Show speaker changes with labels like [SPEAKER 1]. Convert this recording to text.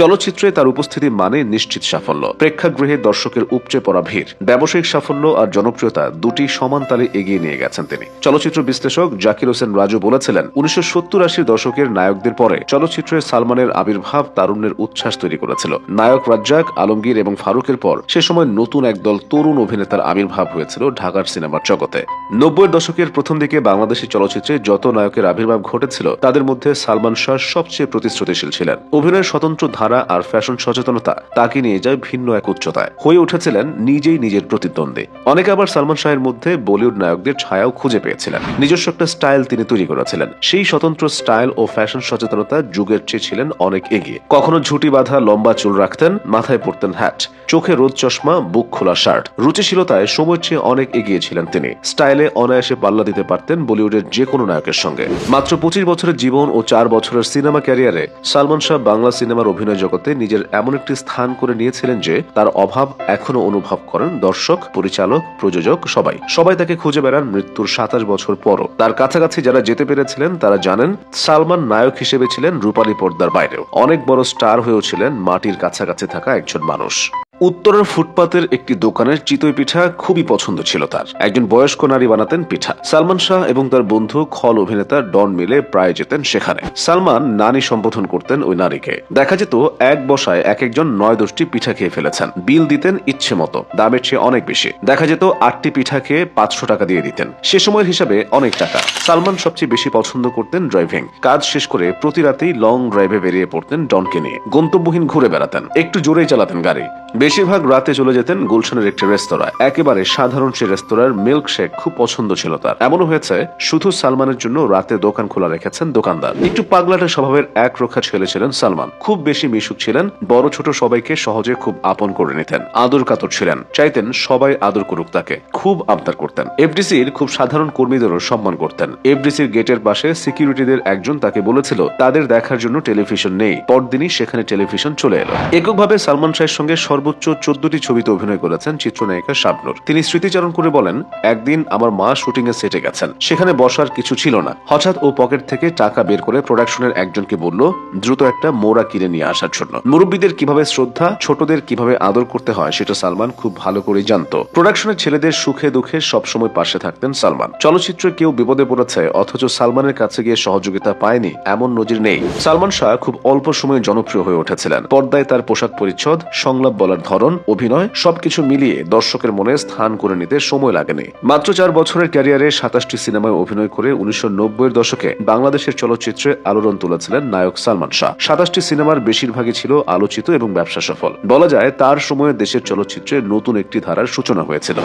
[SPEAKER 1] চলচ্চিত্রে তার উপস্থিতি মানে নিশ্চিত সাফল্য। প্রেক্ষাগৃহে দর্শকের উপচে পড়া ভিড়, ব্যবসায়িক সাফল্য আর জনপ্রিয়তা দুটি সমান তালে এগিয়ে নিয়ে গেছেন তিনি। চলচ্চিত্র বিশ্লেষক জাকির হোসেন রাজু বলেছিলেন, 1970-80 দশকের নায়কদের পরে চলচ্চিত্রে সালমানের আবির্ভাব তারুণ্যের উচ্ছ্বাস তৈরি করেছিল। নায়ক রাজ্জাক, আলমগীর এবং ফারুকের পর সে সময় নতুন একদল তরুণ অভিনেতার আবির্ভাব হয়েছিল ঢাকার সিনেমার জগতে। 90-এর দশকের প্রথম দিকে বাংলাদেশি চলচ্চিত্রে যত নায়কের আবির্ভাব ঘটেছিল তাদের মধ্যে সালমান শাহ সবচেয়ে প্রতিশ্রুতিশীল ছিলেন। অভিনয়ের স্বতন্ত্র ধারা আর ফ্যাশন সচেতনতা তাকে নিয়ে যায় ভিন্ন এক উচ্চতায়। হয়ে উঠেছিলেন নিজেই নিজের প্রতিদ্বন্দ্বী। অনেকে আবার সালমান শাহের মধ্যে বলিউড নায়কদের ছায়াও খুঁজে পেয়েছিলেন। নিজস্ব একটা স্টাইল তিনি তৈরি করেছিলেন। সেই স্বতন্ত্র স্টাইল ও ফ্যাশন সচেতনতা যুগের চেয়ে ছিলেন অনেক এগিয়ে। কখনো ঝুঁটি বাঁধা লম্বা চুল রাখতেন, মাথায় পরতেন হ্যাট, চোখে রোদ চশমা, বুক খোলা শার্ট। রুচিশীলতায় সময়ের চেয়ে অনেক এগিয়ে ছিলেন তিনি। স্টাইলে অনায়াসে পাল্লা দিতে পারতেন বলিউডের যে কোনো নায়কের সঙ্গে। মাত্র 25 বছরের জীবন ও 4 বছরের সিনেমা ক্যারিয়ারে সালমান শাহ বাংলা সিনেমার অভিনয় জগতে নিজের এমন একটি স্থান করে নিয়েছিলেন যে তার অভাব এখনো অনুভব করেন দর্শক, পরিচালক, প্রযোজক, সবাই তাকে খুঁজে বেড়ান মৃত্যুর 27 বছর পরও। তার কাছাকাছি যারা যেতে পেরেছিলেন তারা জানেন সালমান নায়ক হিসেবে ছিলেন রূপালী পর্দার বাইরেও। অনেক বড় স্টার হয়েও ছিলেন মাটির কাছাকাছি থাকা একজন মানুষ। উত্তরের ফুটপাতের একটি দোকানের চিতই পিঠা খুবই পছন্দ ছিল তার। একজন বয়স্ক নারী বানাতেন পিঠা। সালমান শাহ এবং তার বন্ধু খল অভিনেতা ডন মিলে প্রায় যেতেন সেখানে। সালমান নানি সম্বোধন করতেন ওই নারীকে। দেখা যেত এক বসায় এক একজন 9-10টি পিঠা খেয়ে ফেলেছেন। বিল দিতেন ইচ্ছে মতো, দামের চেয়ে অনেক বেশি। দেখা যেত 8টি পিঠা খেয়ে 500 টাকা দিয়ে দিতেন। সে সময়ের হিসাবে অনেক টাকা। সালমান সবচেয়ে বেশি পছন্দ করতেন ড্রাইভিং। কাজ শেষ করে প্রতি রাতেই লং ড্রাইভে বেরিয়ে পড়তেন ডনকে নিয়ে। গন্তব্যহীন ঘুরে বেড়াতেন, একটু জোরেই চালাতেন গাড়ি। বেশিরভাগ রাতে চলে যেতেন গুলশানের একটি রেস্তোরাঁ। একেবারে সাধারণ সে রেস্তোরাঁর মিল্ক শেক খুব পছন্দ ছিল তার। এমনও হয়েছে শুধু সালমানের জন্য রাতে দোকান খোলা রেখেছেন দোকানদার। একটু পাগলাটে স্বভাবের এক রক্ষা ছেলে ছিলেন সালমান। খুব বেশি মিশুক ছিলেন। বড় ছোট সবাইকে সহজে খুব আপন করে নিতেন। আদর কাতর ছিলেন। চাইতেন সবাই আদর করুক তাকে। খুব আবদার করতেন। এফডিসির খুব সাধারণ কর্মীদেরও সম্মান করতেন। এফডিসির গেটের পাশে সিকিউরিটিদের একজন তাকে বলেছিল তাদের দেখার জন্য টেলিভিশন নেই। পরদিনই সেখানে টেলিভিশন চলে এলো। এককভাবে সালমান শাহের সঙ্গে সর্বোচ্চ 14টি ছবিতে অভিনয় করেছেন চিত্রনায়িকা শাবনূর। তিনি স্মৃতিচারণ করে বলেন, একদিন আমার মা শুটিং এ সেটে গেছেন। সেখানে বসার কিছু ছিল না। হঠাৎ ও পকেট থেকে টাকা বের করে প্রোডাকশনের একজনকে বলল দ্রুত একটা মোড়া কিনে নিয়ে আসার জন্য। মুরব্বীদের কিভাবে শ্রদ্ধা, ছোটদের কিভাবে আদর করতে হয় সেটা সালমান খুব ভালো করে জানতো। প্রোডাকশনের ছেলেদের সুখে দুঃখে সবসময় পাশে থাকতেন সালমান। চলচ্চিত্রে কেউ বিপদে পড়েছে অথচ সালমানের কাছে গিয়ে সহযোগিতা পায়নি এমন নজির নেই। সালমান শাহ খুব অল্প সময়ে জনপ্রিয় হয়ে উঠেছিলেন। পর্দায় তার পোশাক পরিচ্ছদ, সংলাপ বলার ধরন, অভিনয় সবকিছু মিলিয়ে দর্শকের মনে স্থান করে নিতে সময় লাগেনি। মাত্র 4 বছরের ক্যারিয়ারে 27টি সিনেমায় অভিনয় করে 1990-এর দশকে বাংলাদেশের চলচ্চিত্রে আলোড়ন তুলেছিলেন নায়ক সালমান শাহ। 27টি সিনেমার বেশিরভাগই ছিল আলোচিত এবং ব্যবসা সফল। বলা যায় তার সময়ে দেশের চলচ্চিত্রে নতুন একটি ধারার সূচনা হয়েছিল।